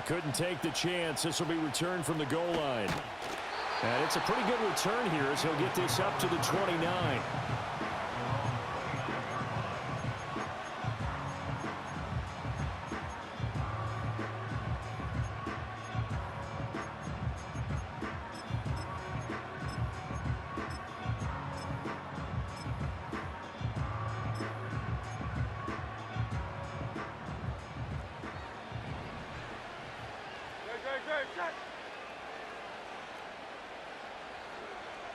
Couldn't take the chance. This will be returned from the goal line. And it's a pretty good return here as he'll get this up to the 29.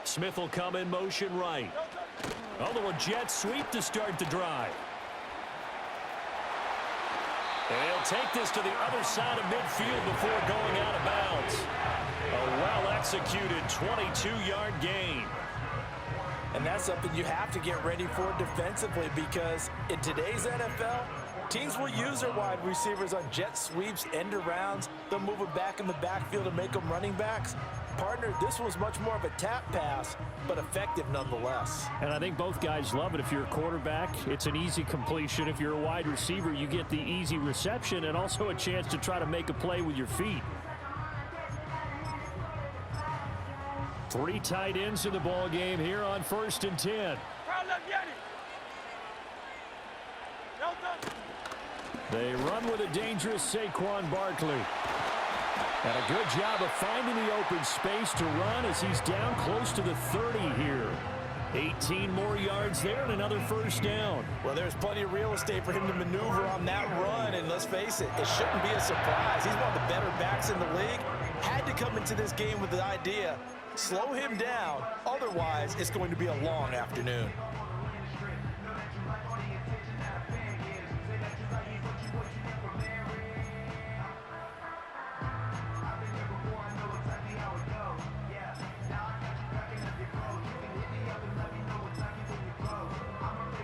Smith will come in motion right. Oh, the jet sweep to start the drive. And he'll take this to the other side of midfield before going out of bounds. A well-executed 22-yard gain. And that's something you have to get ready for defensively, because in today's NFL, teams will use their wide receivers on jet sweeps, end arounds. They'll move it back in the backfield to make them running backs. Partner, this was much more of a tap pass, but effective nonetheless. And I think both guys love it. If you're a quarterback, it's an easy completion. If you're a wide receiver, you get the easy reception and also a chance to try to make a play with your feet. 3 tight ends in the ball game here on 1st and 10. They run with a dangerous Saquon Barkley. And a good job of finding the open space to run as he's down close to the 30 here. 18 more yards there and another first down. Well, there's plenty of real estate for him to maneuver on that run, and let's face it, it shouldn't be a surprise. He's one of the better backs in the league. Had to come into this game with the idea, slow him down, otherwise it's going to be a long afternoon.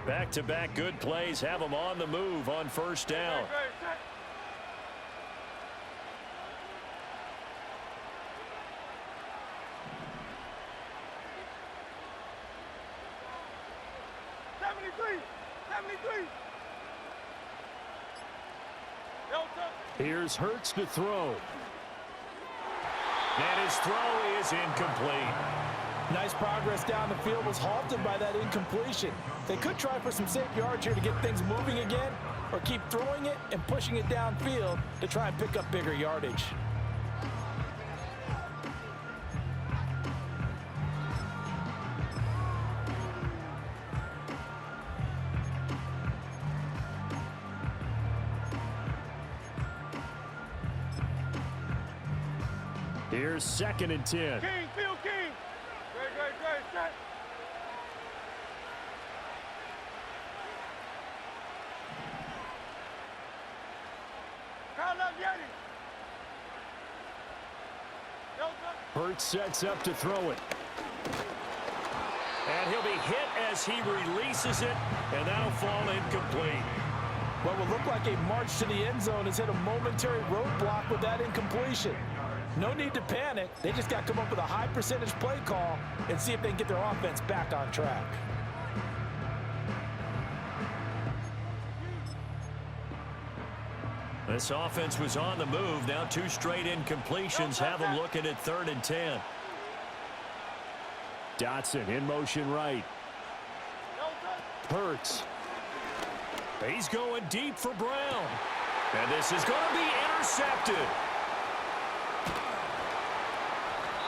Back-to-back good plays have them on the move on first down. Here's Hurts to throw. And his throw is incomplete. Nice progress down the field, was halted by that incompletion. They could try for some safe yards here to get things moving again, or keep throwing it and pushing it downfield to try and pick up bigger yardage. Here's 2nd and 10. King, field King. Great, set. Hurts sets up to throw it. And he'll be hit as he releases it, and that'll fall incomplete. What will look like a march to the end zone has hit a momentary roadblock with that incompletion. No need to panic. They just got to come up with a high percentage play call and see if they can get their offense back on track. This offense was on the move. Now 2 straight incompletions have them looking at 3rd and 10. Dotson in motion right. Hurts. He's going deep for Brown. And this is going to be intercepted.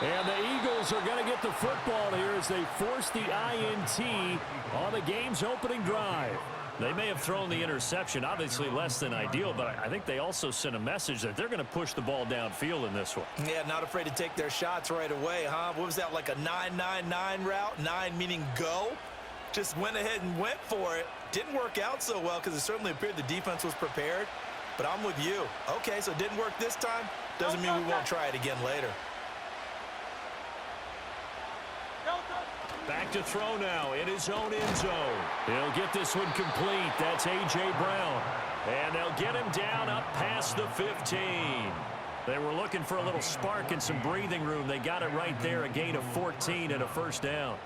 And the Eagles are going to get the football here as they force the INT on the game's opening drive. They may have thrown the interception, obviously less than ideal, but I think they also sent a message that they're going to push the ball downfield in this one. Yeah, not afraid to take their shots right away, huh? What was that, like a 9-9-9 route? 9 meaning go? Just went ahead and went for it. Didn't work out so well because it certainly appeared the defense was prepared. But I'm with you. Okay, so it didn't work this time. Doesn't mean we won't try it again later. Back to throw now in his own end zone. He'll get this one complete. That's A.J. Brown. And they'll get him down up past the 15. They were looking for a little spark and some breathing room. They got it right there, a gain of 14 and a first down.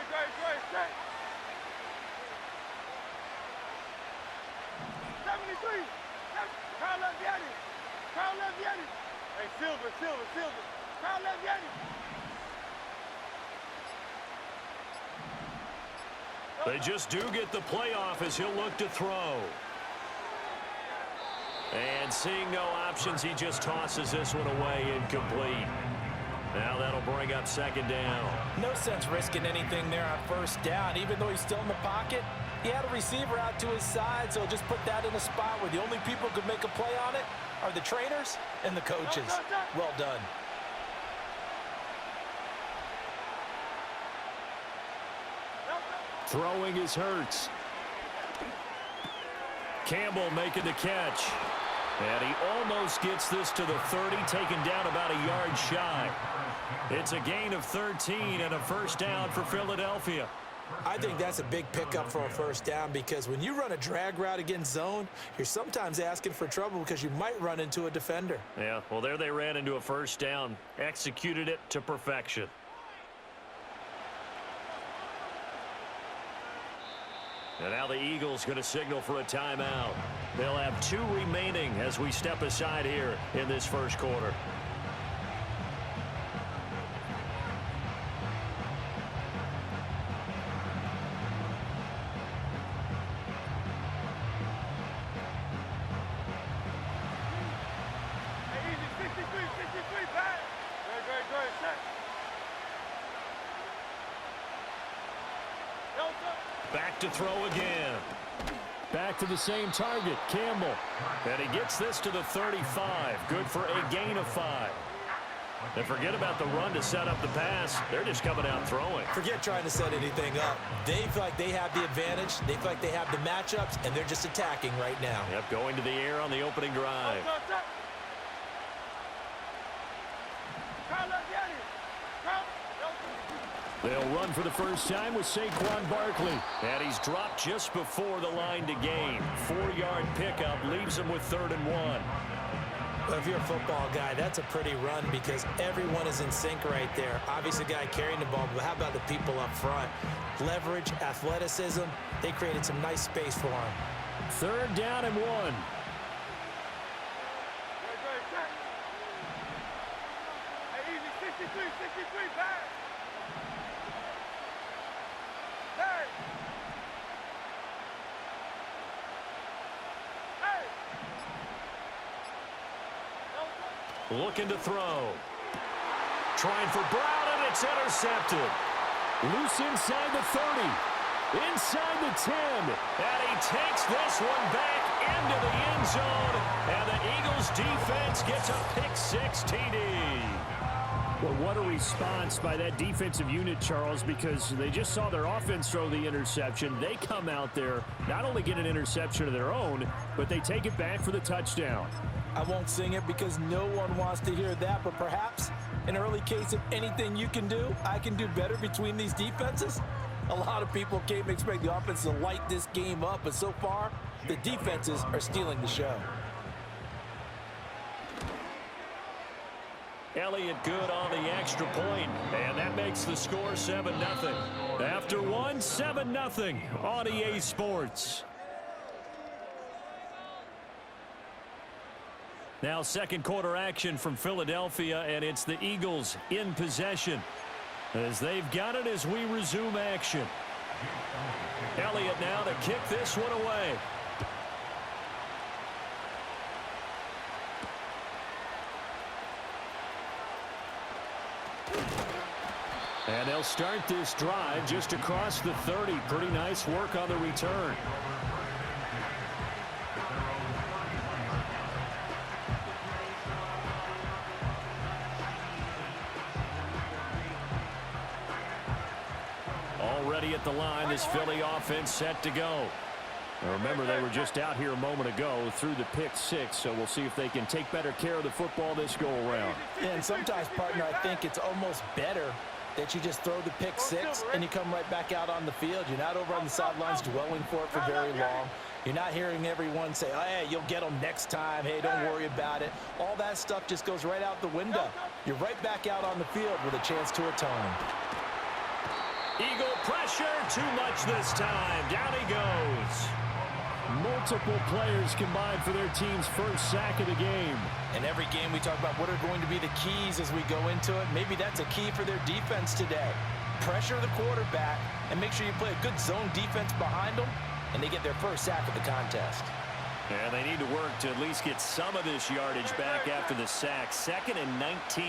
Great. Set. 73. Crown left Yanni. Crown left Yanni. Hey, Silver. Crown left Yanni. They just do get the playoff as he'll look to throw. And seeing no options, he just tosses this one away incomplete. Now that'll bring up second down. No sense risking anything there on first down. Even though he's still in the pocket, he had a receiver out to his side, so just put that in a spot where the only people who could make a play on it are the trainers and the coaches. Well done. Throwing is Hurts. Campbell making the catch. And he almost gets this to the 30, taken down about a yard shy. It's a gain of 13 and a first down for Philadelphia. I think that's a big pickup for a first down because when you run a drag route against zone, you're sometimes asking for trouble because you might run into a defender. Yeah, well, there they ran into a first down, executed it to perfection. And now the Eagles going to signal for a timeout. They'll have 2 remaining as we step aside here in this first quarter. Hey, easy. 63. Back. Great. Set. Back to throw again. Back to the same target, Campbell. And he gets this to the 35. Good for a gain of 5. And forget about the run to set up the pass. They're just coming out throwing. Forget trying to set anything up. They feel like they have the advantage. They feel like they have the matchups, and they're just attacking right now. Yep, going to the air on the opening drive. Crown left Yanni. Crown. They'll run for the first time with Saquon Barkley. And he's dropped just before the line to gain. 4-yard pickup leaves him with 3rd and 1. Well, if you're a football guy, that's a pretty run because everyone is in sync right there. Obviously, the guy carrying the ball, but how about the people up front? Leverage, athleticism, they created some nice space for him. 3rd down and 1. Great. Set. Hey, easy. 63. Back. Looking to throw. Trying for Brown, and it's intercepted. Loose inside the 30. Inside the 10. And he takes this one back into the end zone. And the Eagles defense gets a pick-6 TD. Well, what a response by that defensive unit, Charles, because they just saw their offense throw the interception. They come out there, not only get an interception of their own, but they take it back for the touchdown. I won't sing it because no one wants to hear that, but perhaps an early case of anything you can do, I can do better between these defenses. A lot of people came to expect the offense to light this game up, but so far, the defenses are stealing the show. Elliott good on the extra point, and that makes the score 7-0. After 1, 7-0 on EA Sports. Now second quarter action from Philadelphia, and it's the Eagles in possession as they've got it as we resume action. Elliott now to kick this one away. And they'll start this drive just across the 30. Pretty nice work on the return. Already at the line, this Philly offense set to go. Now remember, they were just out here a moment ago through the pick-6, so we'll see if they can take better care of the football this go-around. Yeah, and sometimes, partner, I think it's almost better that you just throw the pick-6 and you come right back out on the field. You're not over on the sidelines dwelling for it for very long. You're not hearing everyone say, oh, hey, you'll get them next time. Hey, don't worry about it. All that stuff just goes right out the window. You're right back out on the field with a chance to atone. Eagle pressure, too much this time. Down he goes. Multiple players combined for their team's first sack of the game. In every game we talk about what are going to be the keys as we go into it. Maybe that's a key for their defense today. Pressure the quarterback and make sure you play a good zone defense behind them, and they get their first sack of the contest. And they need to work to at least get some of this yardage back after the sack. 2nd and 19.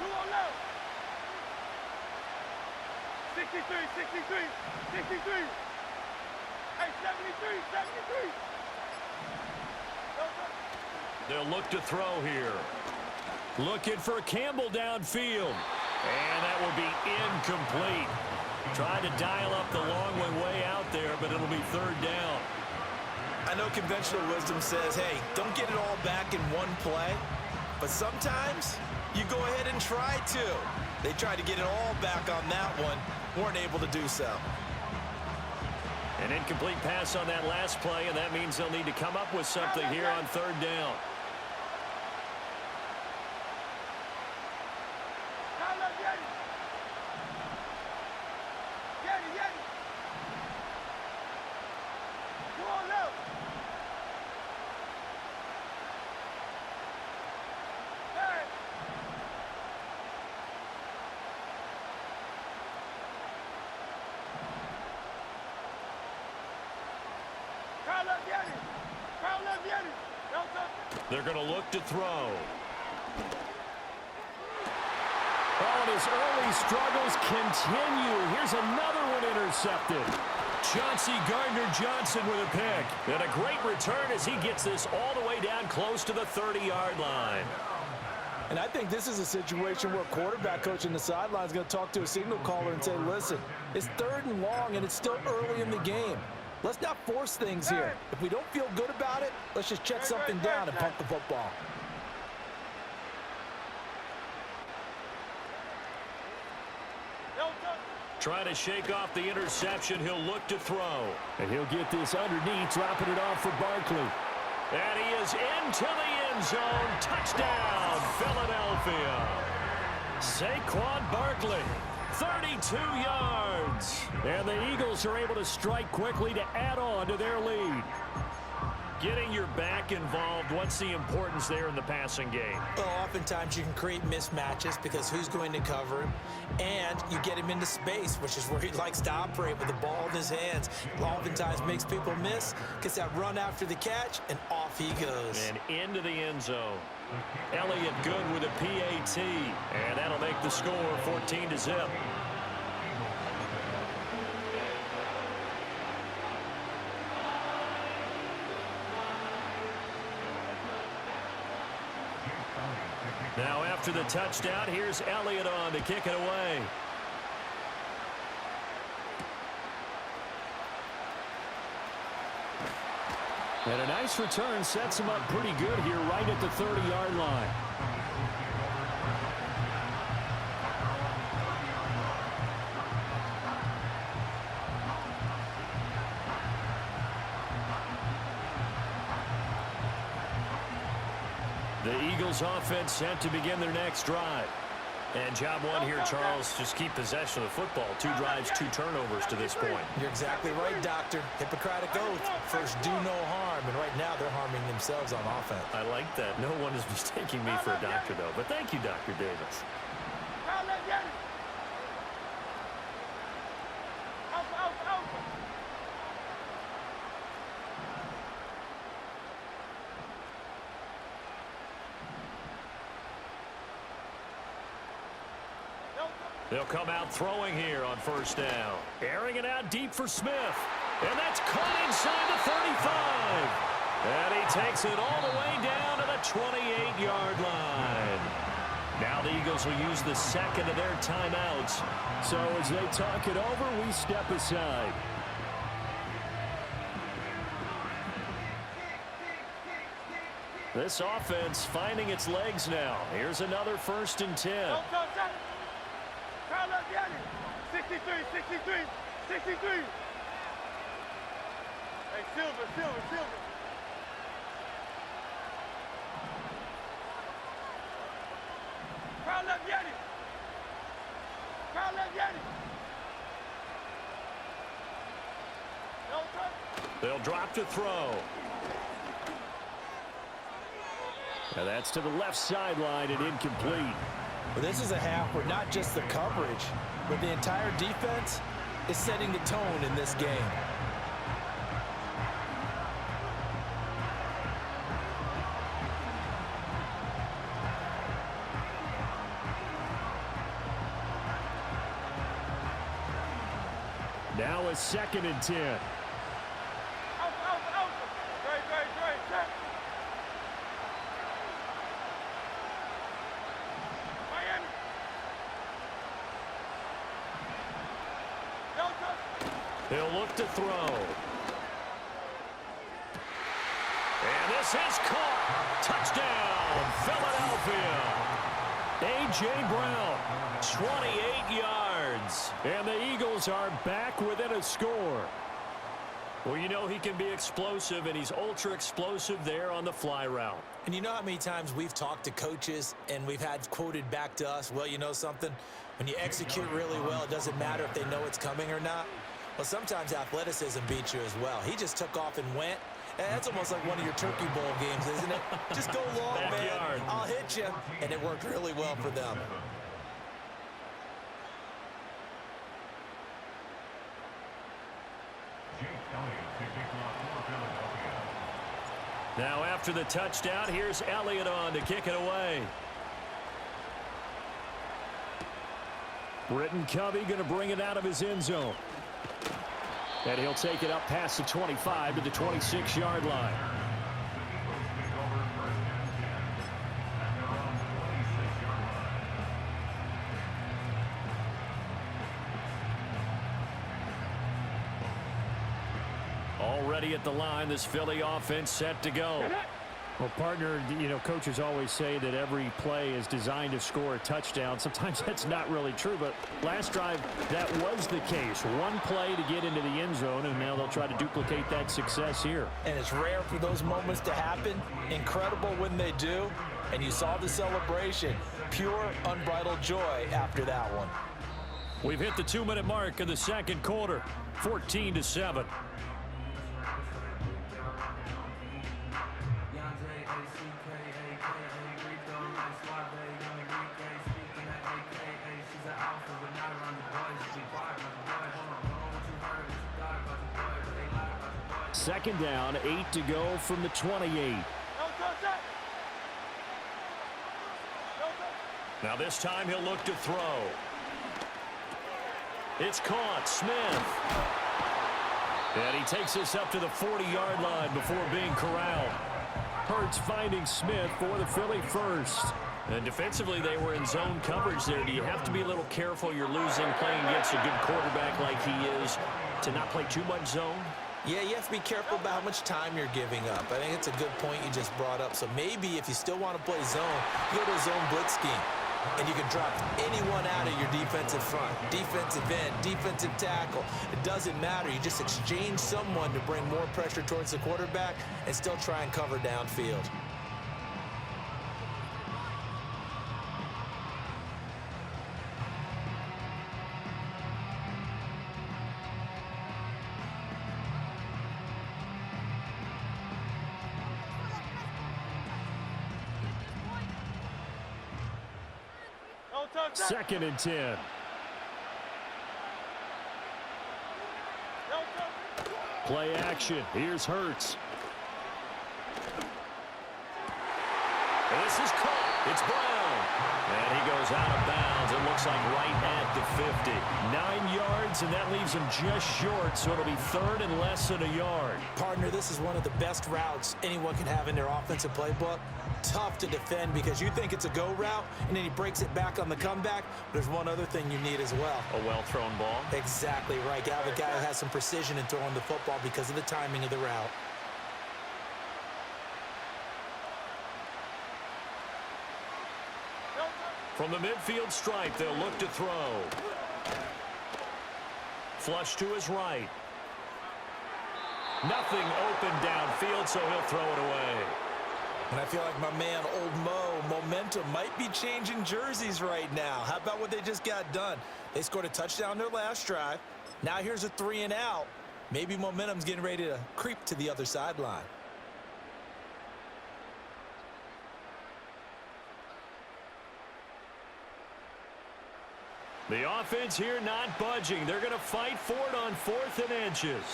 Who on left? 63, 63, 63. Hey, 73, 73. They'll look to throw here. Looking for Campbell downfield. And that will be incomplete. Trying to dial up the long way out there, but it'll be 3rd down. I know conventional wisdom says, hey, don't get it all back in one play. But sometimes you go ahead and try to. They tried to get it all back on that one. Weren't able to do so. An incomplete pass on that last play, and that means they'll need to come up with something here on 3rd down. They're going to look to throw. Oh, and his early struggles continue. Here's another one intercepted. Chauncey Gardner-Johnson with a pick. And a great return as he gets this all the way down close to the 30-yard line. And I think this is a situation where quarterback coach in the sideline is going to talk to a signal caller and say, listen, it's 3rd and long, and it's still early in the game. Let's not force things here. If we don't feel good about it, let's just check something down and punt the football. Trying to shake off the interception. He'll look to throw. And he'll get this underneath, dropping it off for Barkley. And he is into the end zone. Touchdown, Philadelphia. Saquon Barkley, 32 yards. And the Eagles are able to strike quickly to add on to their lead. Getting your back involved, what's the importance there in the passing game? Well, oftentimes you can create mismatches because who's going to cover him, and you get him into space, which is where he likes to operate with the ball in his hands. Oftentimes makes people miss, gets that run after the catch, and off he goes. And into the end zone. Elliott good with a PAT, and that'll make the score 14-0. Now after the touchdown, here's Elliott on to kick it away. And a nice return sets him up pretty good here right at the 30-yard line. The Eagles offense set to begin their next drive. And job one here, Charles, just keep possession of the football. 2 drives, 2 turnovers to this point. You're exactly right, Doctor. Hippocratic oath. First, do no harm. And right now, they're harming themselves on offense. I like that. No one is mistaking me for a doctor, though. But thank you, Dr. Davis. They'll come out throwing here on first down. Airing it out deep for Smith. And that's caught inside the 35. And he takes it all the way down to the 28-yard line. Now the Eagles will use the second of their timeouts. So as they talk it over, we step aside. This offense finding its legs now. Here's another 1st and 10. 63, 63, 63. Hey, Silver. They'll drop to throw. Now that's to the left sideline and incomplete. Well, this is a half where not just the coverage, but the entire defense is setting the tone in this game. Now a 2nd and 10. Out. Great. Check. Miami. Delta. He'll look to throw. And this is caught. Touchdown, Philadelphia. A.J. Brown, 28 yards. And the Eagles are back within a score. Well, you know he can be explosive, and he's ultra explosive there on the fly route. And you know how many times we've talked to coaches and we've had quoted back to us, well, you know something? When you execute really well, it doesn't matter if they know it's coming or not. Well, sometimes athleticism beats you as well. He just took off and went. And that's almost like one of your Turkey Bowl games, isn't it? Just go long, Backyard. man. I'll hit you. And it worked really well for them. Now after the touchdown, here's Elliott on to kick it away. Britton Covey going to bring it out of his end zone. And he'll take it up past the 25 to the 26-yard line. Already at the line, this Philly offense set to go. Well, partner, you know, coaches always say that every play is designed to score a touchdown. Sometimes that's not really true, but last drive, that was the case. One play to get into the end zone, and now they'll try to duplicate that success here. And it's rare for those moments to happen. Incredible when they do. And you saw the celebration. Pure, unbridled joy after that one. We've hit the 2-minute mark of the second quarter, 14-7. Second down, 8 to go from the 28. Now this time he'll look to throw. It's caught. Smith. And he takes this up to the 40-yard line before being corralled. Hurts finding Smith for the Philly first. And defensively, they were in zone coverage there. Do you have to be a little careful? You're losing playing against a good quarterback like he is to not play too much zone? Yeah, you have to be careful about how much time you're giving up. I think it's a good point you just brought up. So maybe if you still want to play zone, you go to a zone blitz scheme. And you can drop anyone out of your defensive front. Defensive end, defensive tackle. It doesn't matter. You just exchange someone to bring more pressure towards the quarterback and still try and cover downfield. Second and 10. Play action. Here's Hurts. And this is caught. It's Brown. And he goes out of bounds. It looks like right at the 50. 9 yards, and that leaves him just short, so it'll be third and less than a yard. Partner, this is one of the best routes anyone can have in their offensive playbook. Tough to defend because you think it's a go route, and then he breaks it back on the comeback. There's one other thing you need as well. A well-thrown ball. Exactly right. You have a guy who has some precision in throwing the football because of the timing of the route. From the midfield stripe, they'll look to throw. Flush to his right. Nothing open downfield, so he'll throw it away. And I feel like my man, Old Mo, momentum might be changing jerseys right now. How about what they just got done? They scored a touchdown their last drive. Now here's a 3 and out. Maybe momentum's getting ready to creep to the other sideline. The offense here not budging. They're going to fight for it on 4th and inches.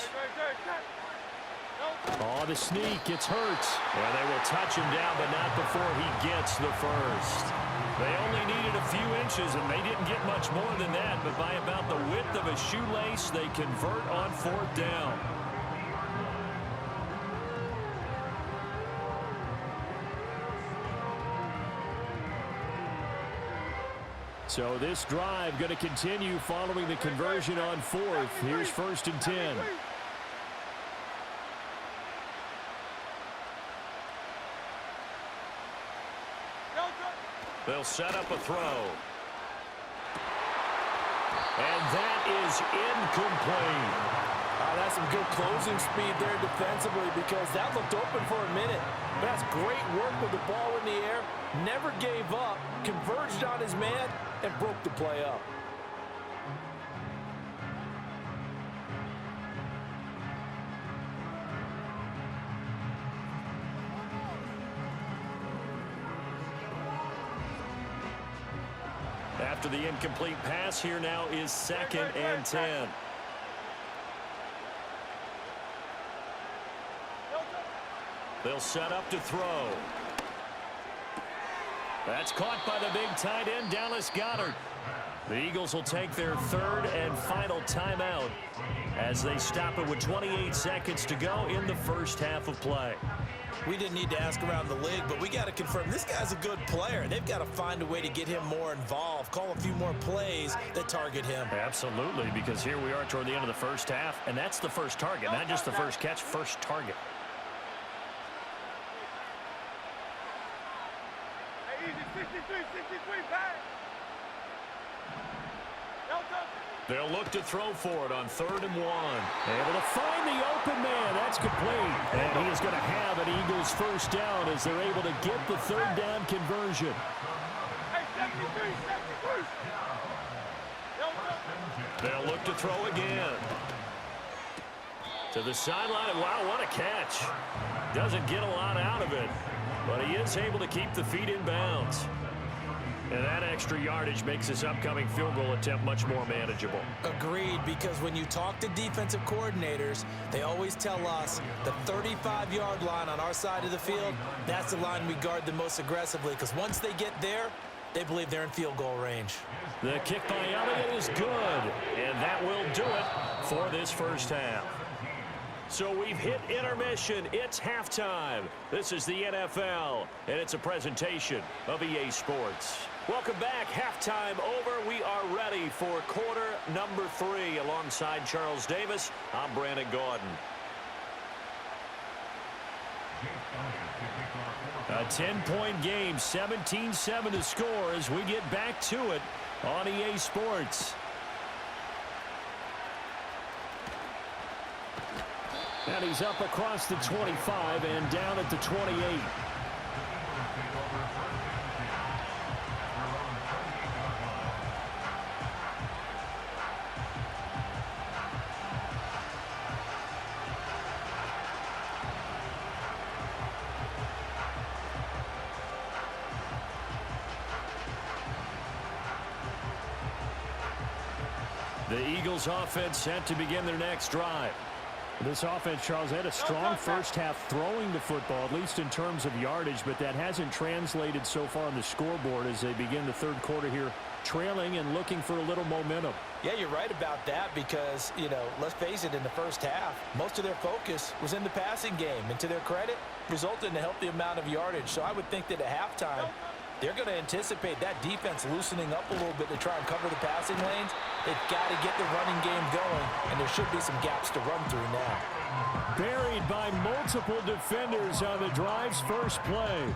Oh, the sneak. It's Hurts. And they will touch him down, but not before he gets the first. They only needed a few inches, and they didn't get much more than that. But by about the width of a shoelace, they convert on 4th down. So this drive going to continue following the conversion on 4th. Here's 1st and 10. They'll set up a throw. And that is incomplete. That's some good closing speed there defensively because that looked open for a minute. But that's great work with the ball in the air. Never gave up, converged on his man, and broke the play up. After the incomplete pass, here now is 2nd and 10. They'll set up to throw. That's caught by the big tight end, Dallas Goedert. The Eagles will take their 3rd and final timeout as they stop it with 28 seconds to go in the first half of play. We didn't need to ask around the league, but we got to confirm this guy's a good player. They've got to find a way to get him more involved, call a few more plays that target him. Absolutely, because here we are toward the end of the first half, and that's the first target, not just the first catch, first target. Hey, easy, 63, back. They'll look to throw for it on 3rd and 1. Able to find the open man. That's complete. And he is going to have an Eagles first down as they're able to get the 3rd down conversion. Hey, 73. They'll look to throw again. To the sideline. Wow, what a catch. Doesn't get a lot out of it, but he is able to keep the feet in bounds. And that extra yardage makes this upcoming field goal attempt much more manageable. Agreed, because when you talk to defensive coordinators, they always tell us the 35-yard line on our side of the field, that's the line we guard the most aggressively, because once they get there, they believe they're in field goal range. The kick by Elliott is good, and that will do it for this first half. So we've hit intermission. It's halftime. This is the NFL, and it's a presentation of EA Sports. Welcome back. Halftime over. We are ready for quarter number 3. Alongside Charles Davis, I'm Brandon Gordon. A 10-point game, 17-7 to score as we get back to it on EA Sports. And he's up across the 25 and down at the 28. The Eagles offense set to begin their next drive. This offense, Charles, had a strong first half throwing the football, at least in terms of yardage, but that hasn't translated so far on the scoreboard as they begin the third quarter here, trailing and looking for a little momentum. Yeah, you're right about that because, you know, let's face it, in the first half, most of their focus was in the passing game. And to their credit, resulted in a healthy amount of yardage. So I would think that at halftime, they're going to anticipate that defense loosening up a little bit to try and cover the passing lanes. They've got to get the running game going, and there should be some gaps to run through now. Buried by multiple defenders on the drive's first play.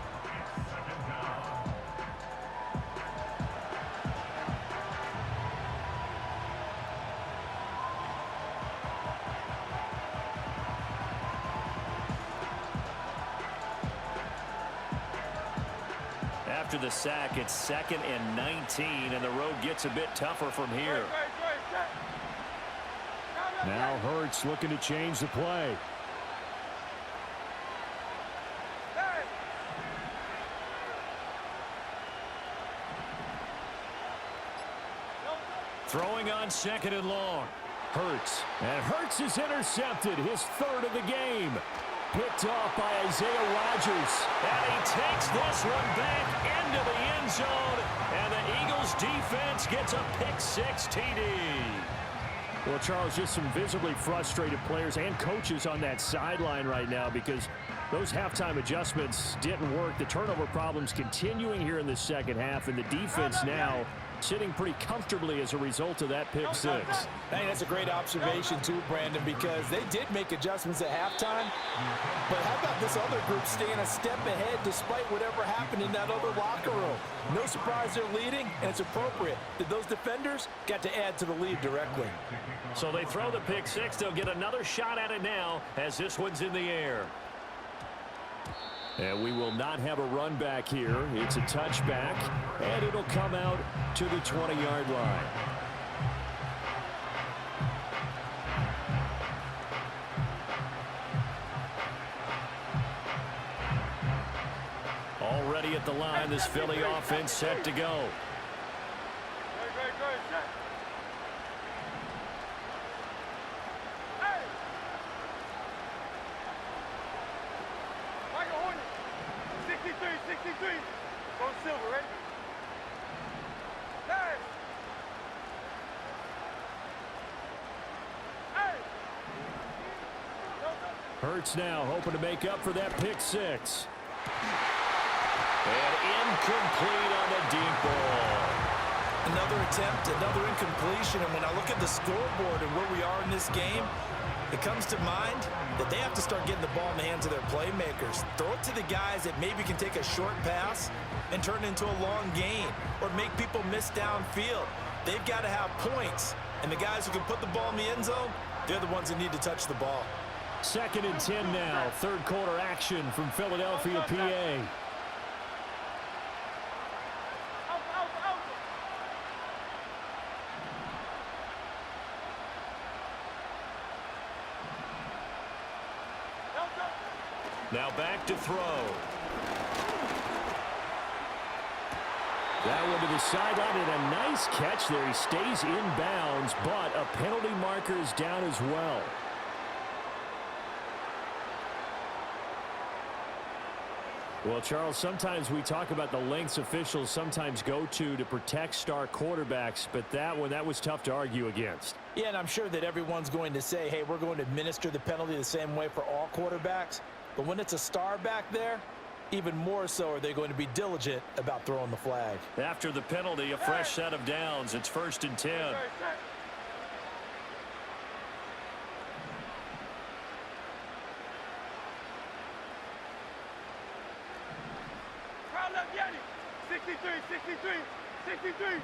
After the sack, it's 2nd and 19, and the road gets a bit tougher from here. Now Hurts looking to change the play. Throwing on 2nd and long. Hurts. And Hurts is intercepted. His 3rd of the game. Picked off by Isaiah Rodgers. And he takes this one back into the end zone. And the Eagles defense gets a pick-6 TD. Well, Charles, just some visibly frustrated players and coaches on that sideline right now because those halftime adjustments didn't work. The turnover problems continuing here in the second half, and the defense now sitting pretty comfortably as a result of that pick 6. I think that's a great observation too, Brandon, because they did make adjustments at halftime. But how about this other group staying a step ahead despite whatever happened in that other locker room? No surprise they're leading, and it's appropriate that those defenders got to add to the lead directly. So they throw the pick 6. They'll get another shot at it now as this one's in the air. And we will not have a run back here. It's a touchback, and it'll come out to the 20-yard line. Already at the line, this Philly offense set to go. Hurts now hoping to make up for that pick 6. And incomplete on the deep ball. Another attempt, another incompletion, and when I look at the scoreboard and where we are in this game, it comes to mind that they have to start getting the ball in the hands of their playmakers. Throw it to the guys that maybe can take a short pass and turn it into a long gain or make people miss downfield. They've got to have points, and the guys who can put the ball in the end zone, they're the ones that need to touch the ball. 2nd and 10 now. 3rd quarter action from Philadelphia, PA. Now back to throw. That one to the sideline, and a nice catch there. He stays in bounds, but a penalty marker is down as well. Well, Charles, sometimes we talk about the lengths officials sometimes go to protect star quarterbacks, but that one, that was tough to argue against. Yeah, and I'm sure that everyone's going to say, hey, we're going to administer the penalty the same way for all quarterbacks. But when it's a star back there, even more so are they going to be diligent about throwing the flag. After the penalty, a fresh set of downs. It's 1st and 10. Crowd left Yanni. 63, 63, 63.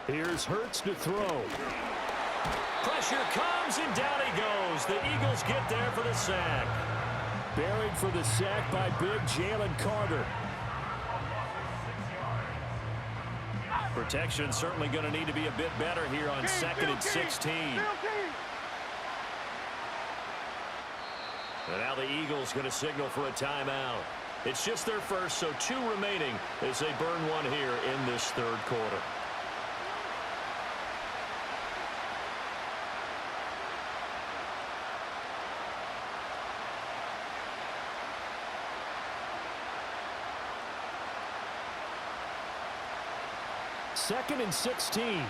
Here's Hurts to throw. Pressure comes, and down he goes. The Eagles get there for the sack. Buried for the sack by big Jalen Carter. Protection certainly going to need to be a bit better here on 2nd and 16. And now the Eagles going to signal for a timeout. It's just their first, so 2 remaining as they burn one here in this 3rd quarter. Second and 16.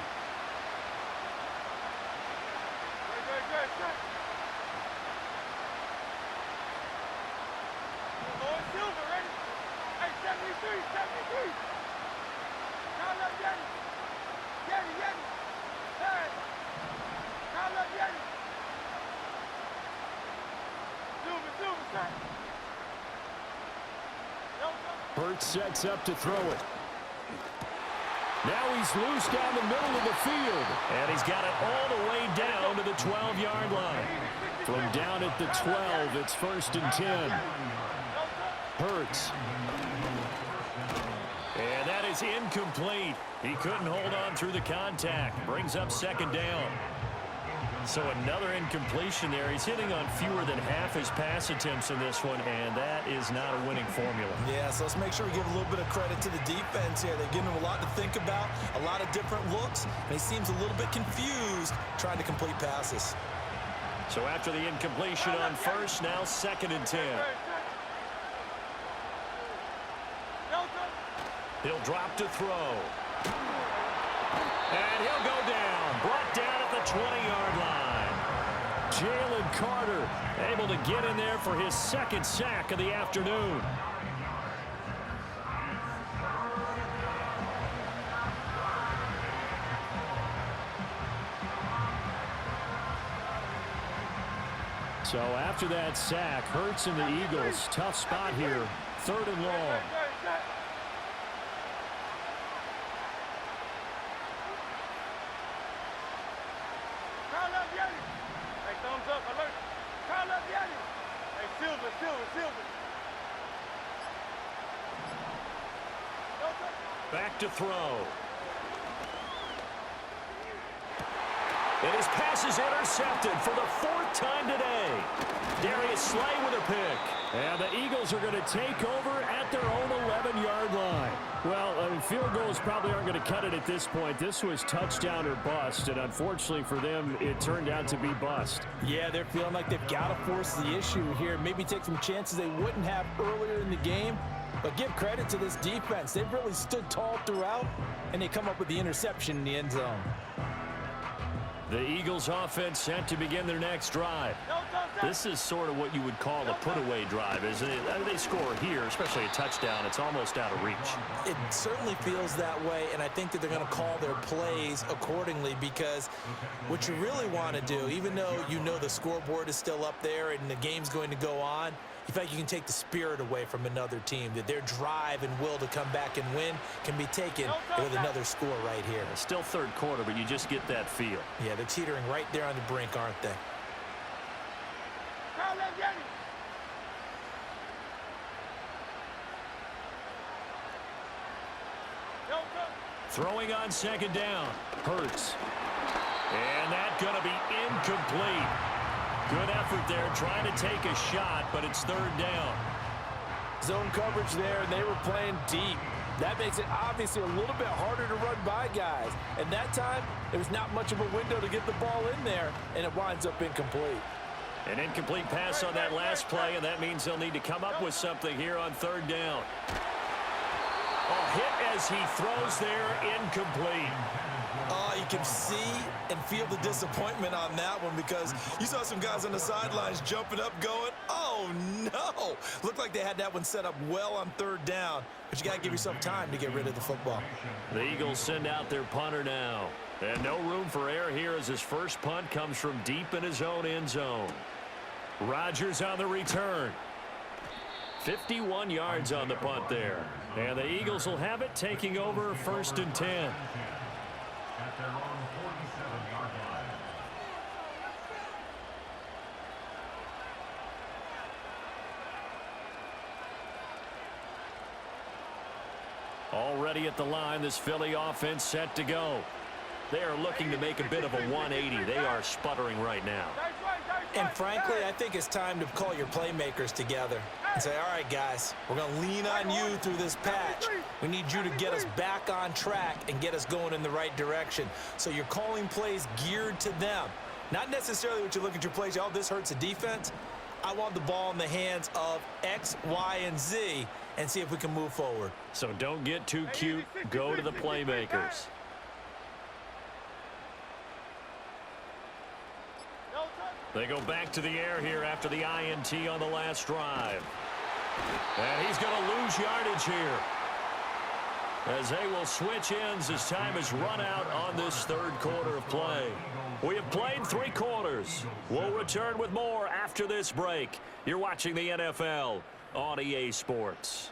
Hurts sets up to throw it. Now he's loose down the middle of the field. And he's got it all the way down to the 12-yard line. From down at the 12, it's 1st and 10. Hurts. And that is incomplete. He couldn't hold on through the contact. Brings up second down. So another incompletion there. He's hitting on fewer than half his pass attempts in this one, and that is not a winning formula. Yeah, so let's make sure we give a little bit of credit to the defense here. They're giving him a lot to think about, a lot of different looks, and he seems a little bit confused trying to complete passes. So after the incompletion on first, now 2nd and 10. He'll drop to throw. And he'll go down. Brought down at the 20-yard line. Jalen Carter able to get in there for his 2nd sack of the afternoon. So after that sack, Hurts and the Eagles, tough spot here. 3rd and long. Back to throw. And his pass is intercepted for the 4th time today. Darius Slay with a pick. And the Eagles are going to take over at their own 11-yard line. Well, field goals probably aren't going to cut it at this point. This was touchdown or bust, and unfortunately for them, it turned out to be bust. Yeah, they're feeling like they've got to force the issue here. Maybe take some chances they wouldn't have earlier in the game. But give credit to this defense. They've really stood tall throughout, and they come up with the interception in the end zone. The Eagles offense set to begin their next drive. This is sort of what you would call a put-away drive, isn't it? I mean, they score here, especially a touchdown. It's almost out of reach. It certainly feels that way, and I think that they're going to call their plays accordingly, because what you really want to do, even though you know the scoreboard is still up there and the game's going to go on, you feel like you can take the spirit away from another team, that their drive and will to come back and win can be taken with another score right here. It's still 3rd quarter, but you just get that feel. Yeah, they're teetering right there on the brink, aren't they? Throwing on 2nd down. Hurts. And that's going to be incomplete. Good effort there trying to take a shot, but it's 3rd down. Zone coverage there, and they were playing deep. That makes it obviously a little bit harder to run by guys. And that time, there was not much of a window to get the ball in there, and it winds up incomplete. An incomplete pass on that last play, and that means they'll need to come up with something here on 3rd down. A hit as he throws there, incomplete. Oh, you can see and feel the disappointment on that one, because you saw some guys on the sidelines jumping up going, oh no. Looked like they had that one set up well on 3rd down, but you got to give yourself time to get rid of the football. The Eagles send out their punter now. And no room for error here as his first punt comes from deep in his own end zone. Rodgers on the return. 51 yards on the punt there. And the Eagles will have it, taking over 1st and 10. Already at the line, this Philly offense set to go. They are looking to make a bit of a 180. They are sputtering right now. And frankly, I think it's time to call your playmakers together and say, all right, guys, we're going to lean on you through this patch. We need you to get us back on track and get us going in the right direction. So you're calling plays geared to them. Not necessarily what you look at your plays, oh, this hurts the defense. I want the ball in the hands of X, Y, and Z and see if we can move forward. So don't get too cute. Go to the playmakers. They go back to the air here after the INT on the last drive. And he's going to lose yardage here, as they will switch ends as time is run out on this 3rd quarter of play. We have played 3 quarters. We'll return with more after this break. You're watching the NFL on EA Sports.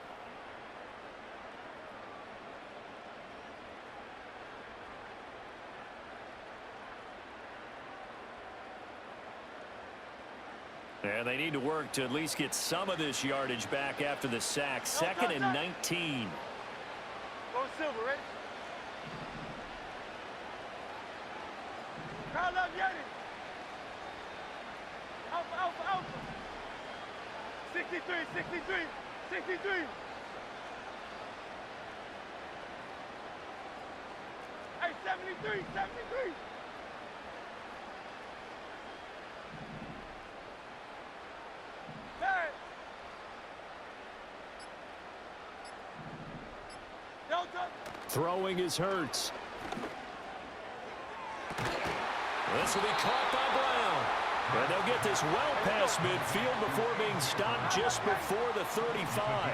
And they need to work to at least get some of this yardage back after the sack. 2nd and 19. Go Silver, ready? Crowd love Yeti. Alpha, alpha, alpha. 63, 63, 63. Hey, 73, 73. Hey. Delta. Throwing is Hurts. This will be caught by Brown. And they'll get this well past midfield before being stopped just before the 35.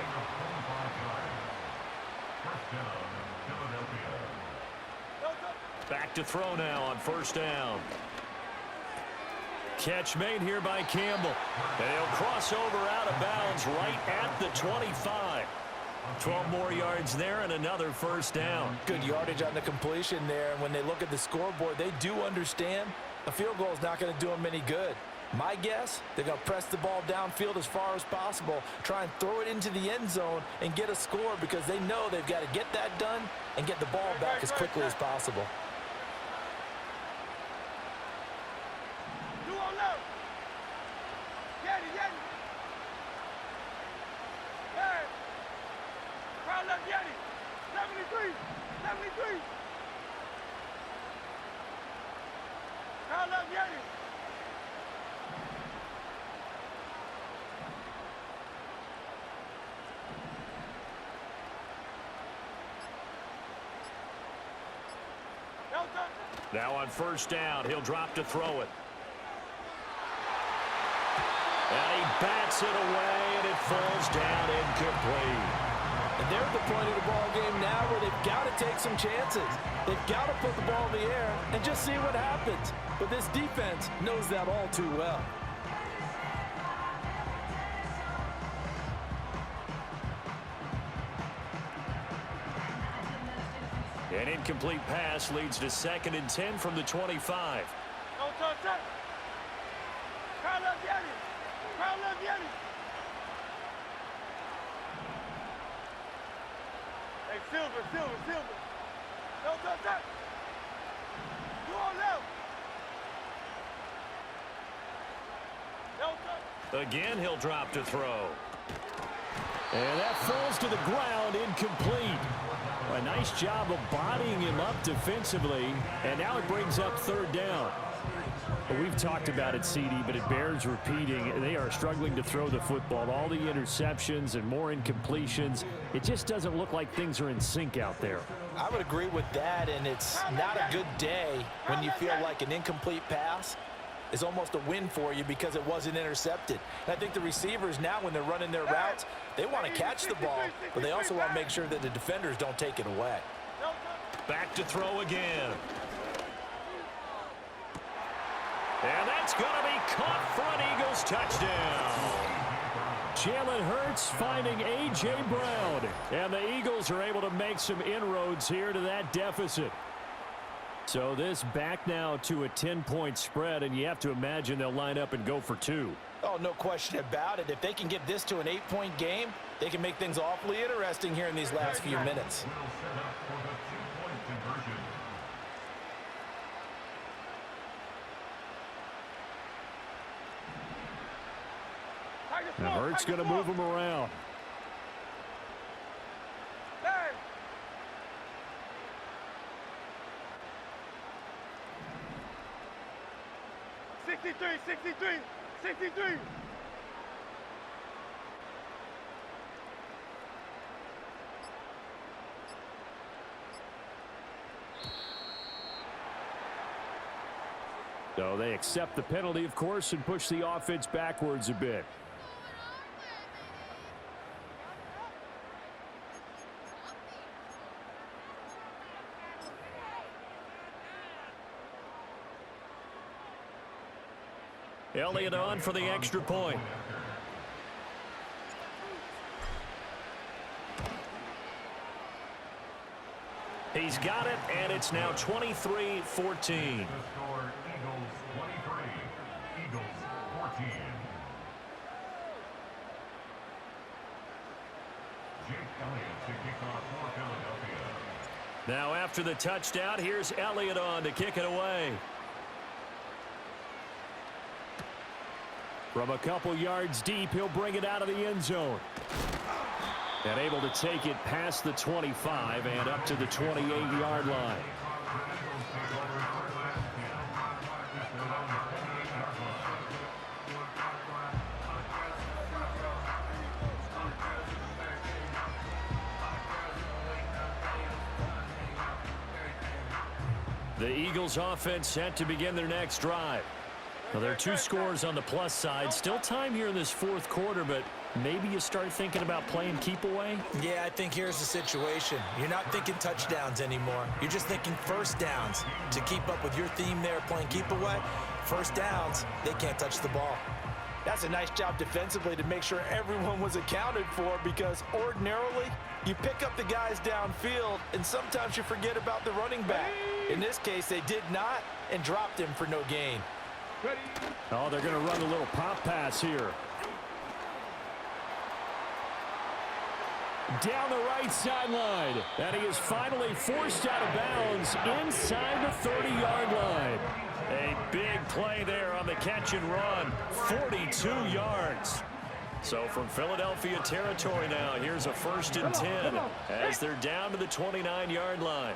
Back to throw now on first down. Catch made here by Campbell. And he'll cross over out of bounds right at the 25. 12 more yards there and another first down. Good yardage on the completion there. And when they look at the scoreboard, they do understand a field goal is not going to do them any good. My guess, they're going to press the ball downfield as far as possible, try and throw it into the end zone and get a score because they know they've got to get that done and get the ball back as quickly as possible. Two on left. Yeti, Yeti. Hey. Crowd left Yeti. 73, 73. Crowd left Yeti. Delta. Now on first down, he'll drop to throw it. And he bats it away, and it falls down incomplete. And they're at the point of the ball game now where they've got to take some chances. They've got to put the ball in the air and just see what happens. But this defense knows that all too well. An incomplete pass leads to 2nd and 10 from the 25. No touch that. Crowd left Yeti. Crowd left Yeti. Hey, Silver, Silver, Silver. No touch that. Two on left. No touch. Again, he'll drop to throw. And that falls to the ground, incomplete. A nice job of bodying him up defensively, and now it brings up 3rd down. Well, we've talked about it, CD, but it bears repeating. They are struggling to throw the football. All the interceptions and more incompletions. It just doesn't look like things are in sync out there. I would agree with that, and it's not a good day when you feel like an incomplete pass is almost a win for you because it wasn't intercepted. And I think the receivers now, when they're running their routes, they want to catch the ball, but they also want to make sure that the defenders don't take it away. Back to throw again. And that's going to be caught for an Eagles touchdown. Jalen Hurts finding A.J. Brown. And the Eagles are able to make some inroads here to that deficit. So this back now to a 10-point spread, and you have to imagine they'll line up and go for 2. Oh, no question about it. If they can get this to an 8-point game, they can make things awfully interesting here in these last few minutes. Now Hurts going to move him around. Hey. Sixty-three, 63, 63. So they accept the penalty, of course, and push the offense backwards a bit. Elliott on for the extra point. He's got it, and it's now 23-14. Eagles 23, Eagles 14. Jake Elliott to kick off for Philadelphia. Now after the touchdown, here's Elliott on to kick it away. From a couple yards deep, he'll bring it out of the end zone. And able to take it past the 25 and up to the 28-yard line. The Eagles offense set to begin their next drive. Well, there are 2 scores on the plus side. Still time here in this fourth quarter, but maybe you start thinking about playing keep away? Yeah, I think here's the situation. You're not thinking touchdowns anymore. You're just thinking first downs. To keep up with your theme there, playing keep away, first downs, they can't touch the ball. That's a nice job defensively to make sure everyone was accounted for, because ordinarily you pick up the guys downfield and sometimes you forget about the running back. In this case, they did not and dropped him for no gain. Oh, they're going to run a little pop pass here. Down the right sideline. And he is finally forced out of bounds inside the 30-yard line. A big play there on the catch and run. 42 yards. So from Philadelphia territory now, here's a 1st and 10 as they're down to the 29-yard line.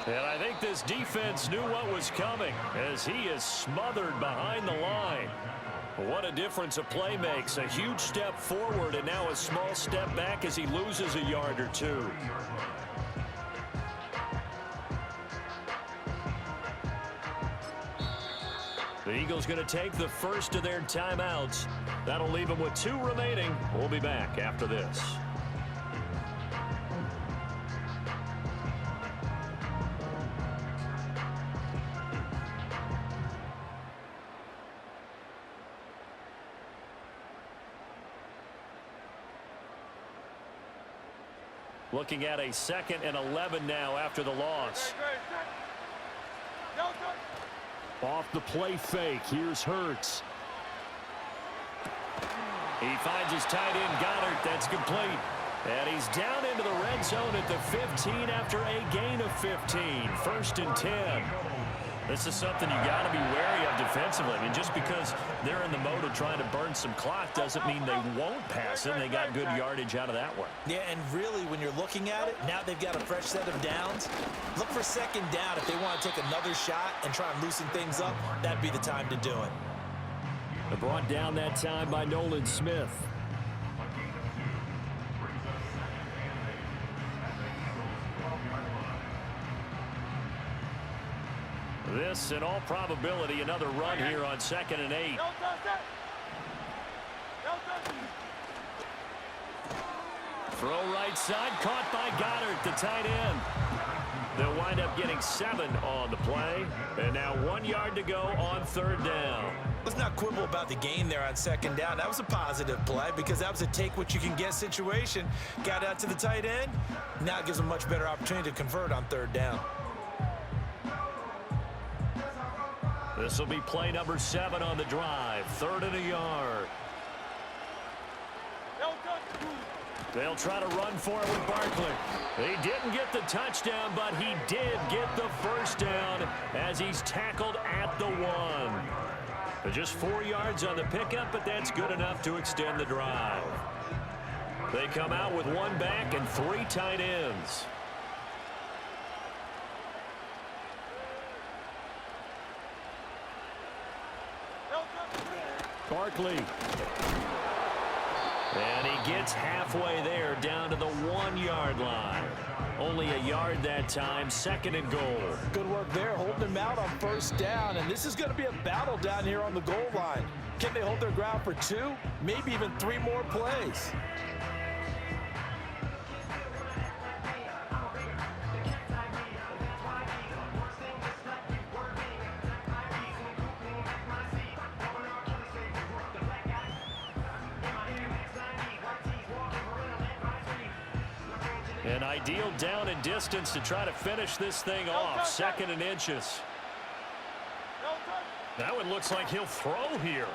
And I think this defense knew what was coming as he is smothered behind the line. What a difference a play makes. A huge step forward and now a small step back as he loses a yard or 2. The Eagles going to take the first of their timeouts. That'll leave them with 2 remaining. We'll be back after this. Looking at a 2nd and 11 now after the loss. Off the play fake, here's Hurts. He finds his tight end, Goddard. That's complete. And he's down into the red zone at the 15 after a gain of 15. 1st and 10. This is something you got to be wary of defensively. I mean, just because they're in the mode of trying to burn some clock doesn't mean they won't pass it. They got good yardage out of that one. Yeah, and really, when you're looking at it, now they've got a fresh set of downs. Look for 2nd down. If they want to take another shot and try and loosen things up, that'd be the time to do it. They're brought down that time by Nolan Smith. This, in all probability, another run here on 2nd and 8. Throw right side, caught by Goddard, the tight end. They'll wind up getting 7 on the play. And now 1 yard to go on 3rd down. Let's not quibble about the gain there on 2nd down. That was a positive play because that was a take-what-you-can-get situation. Got out to the tight end. Now it gives them a much better opportunity to convert on 3rd down. This will be play number 7 on the drive. 3rd and a yard. They'll try to run for it with Barkley. He didn't get the touchdown, but he did get the 1st down as he's tackled at the 1. Just 4 yards on the pickup, but that's good enough to extend the drive. They come out with 1 back and 3 tight ends. Barkley. And he gets halfway there down to the 1 yard line. Only a yard that time, 2nd and goal. Good work there, holding them out on 1st down. And this is going to be a battle down here on the goal line. Can they hold their ground for 2, maybe even 3 more plays? An ideal down and distance to try to finish this thing off. 2nd and inches. That one looks like he'll throw here.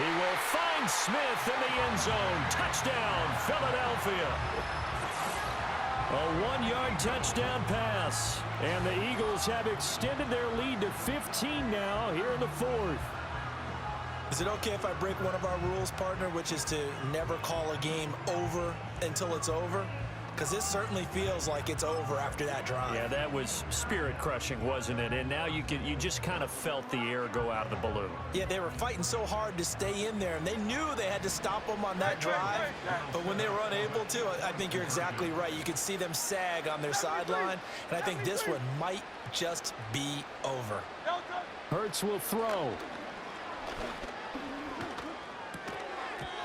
He will find Smith in the end zone. Touchdown, Philadelphia. A 1-yard touchdown pass. And the Eagles have extended their lead to 15 now here in the fourth. Is it okay if I break one of our rules, partner, which is to never call a game over until it's over? Because this certainly feels like it's over after that drive. Yeah, that was spirit-crushing, wasn't it? And now you just kind of felt the air go out of the balloon. Yeah, they were fighting so hard to stay in there, and they knew they had to stop them on that drive. But when they were unable to, I think you're exactly right. You could see them sag on their sideline, and I think this one might just be over. Hurts will throw.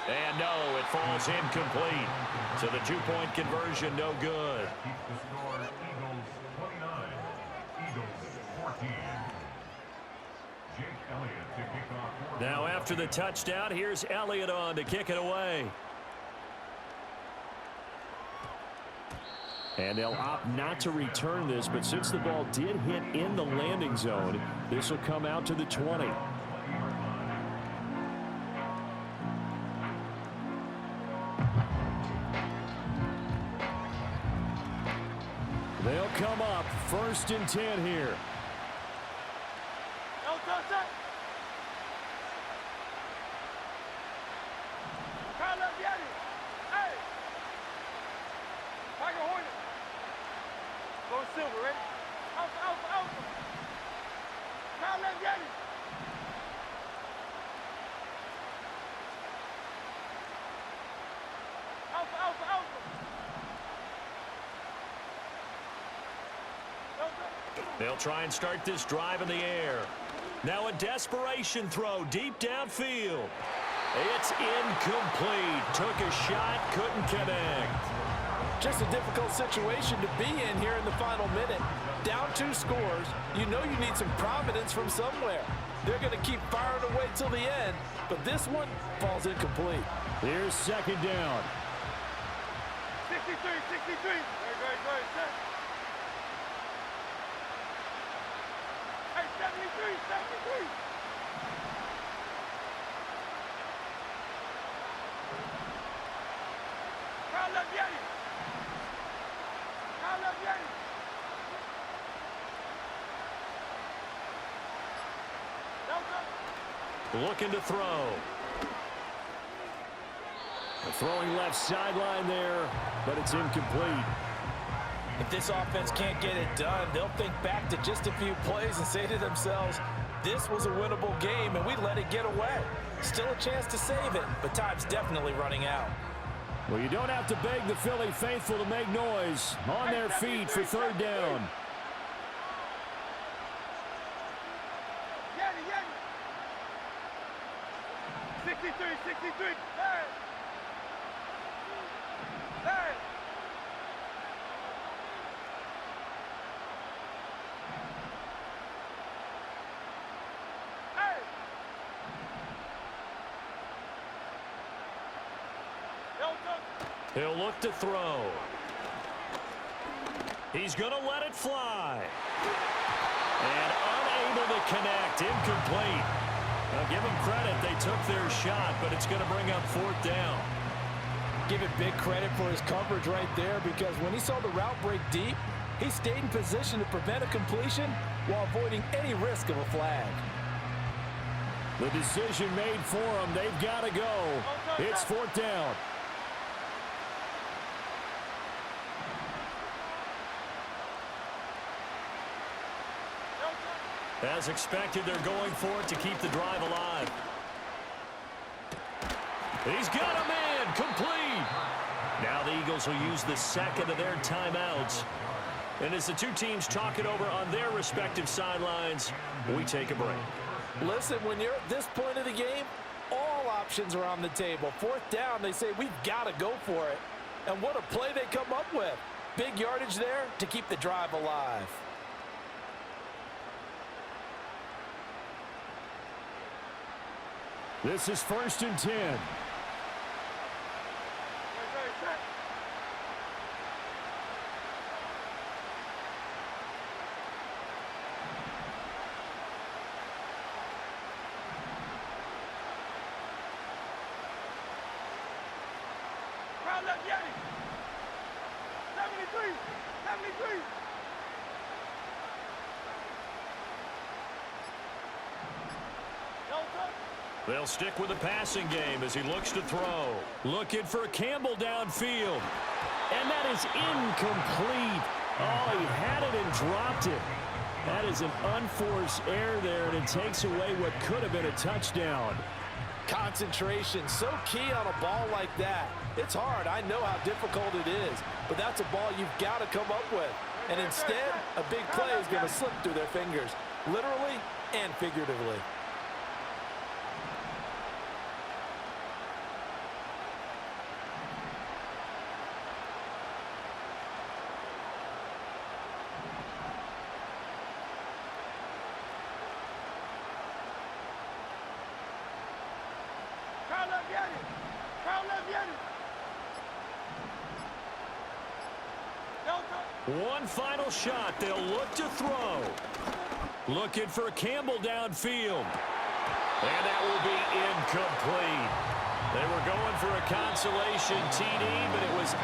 And no, it falls incomplete. So the two-point conversion, no good. Keeps the score Eagles 29, Eagles 14. Jake Elliott to kick off. Now after the touchdown, here's Elliott on to kick it away. And they'll opt not to return this, but since the ball did hit in the landing zone, this will come out to the 20. They'll come up 1st and 10 here. Don't touch that. Kyle left Yeti. Hey. Tiger Hornet. Go Silver, ready? Alpha, Alpha, Alpha. Kyle left Yeti. Alpha, Alpha, Alpha. They'll try and start this drive in the air. Now a desperation throw deep downfield. It's incomplete. Took a shot, couldn't connect. Just a difficult situation to be in here in the final minute. Down 2 scores, you know you need some providence from somewhere. They're going to keep firing away till the end, but this one falls incomplete. Here's 2nd down. 63, 63. Go ahead, set. Hey, 73, 73. Kyle left Yeti. Kyle left Yeti. Delta. Looking to throw. Throwing left sideline there, but it's incomplete. If this offense can't get it done, they'll think back to just a few plays and say to themselves, this was a winnable game and we let it get away. Still a chance to save it, but time's definitely running out. Well, you don't have to beg the Philly faithful to make noise. On their feet for 3rd down. Yeti, Yeti. 63, 63. Hey. Hey. Hey. Delta. He'll look to throw. He's going to let it fly. And unable to connect. Incomplete. Now give them credit. They took their shot, but it's going to bring up 4th down. Give it big credit for his coverage right there, because when he saw the route break deep, he stayed in position to prevent a completion while avoiding any risk of a flag. The decision made for them. They've got to go. It's 4th down. As expected, they're going for it to keep the drive alive. He's got him in. Complete. Now the Eagles will use the 2nd of their timeouts. And as the two teams talk it over on their respective sidelines, we take a break. Listen, when you're at this point of the game, all options are on the table. 4th down, they say, we've got to go for it. And what a play they come up with. Big yardage there to keep the drive alive. This is 1st and 10. Set. Carl Levieri. 73. 73. They'll stick with the passing game as he looks to throw. Looking for Campbell downfield. And that is incomplete. Oh, he had it and dropped it. That is an unforced error there, and it takes away what could have been a touchdown. Concentration, so key on a ball like that. It's hard. I know how difficult it is, but that's a ball you've got to come up with. And instead, a big play is going to slip through their fingers, literally and figuratively. Carl Levieri. Carl Levieri. Delta. One final shot. They'll look to throw. Looking for Campbell downfield. And that will be incomplete. They were going for a consolation TD, but it was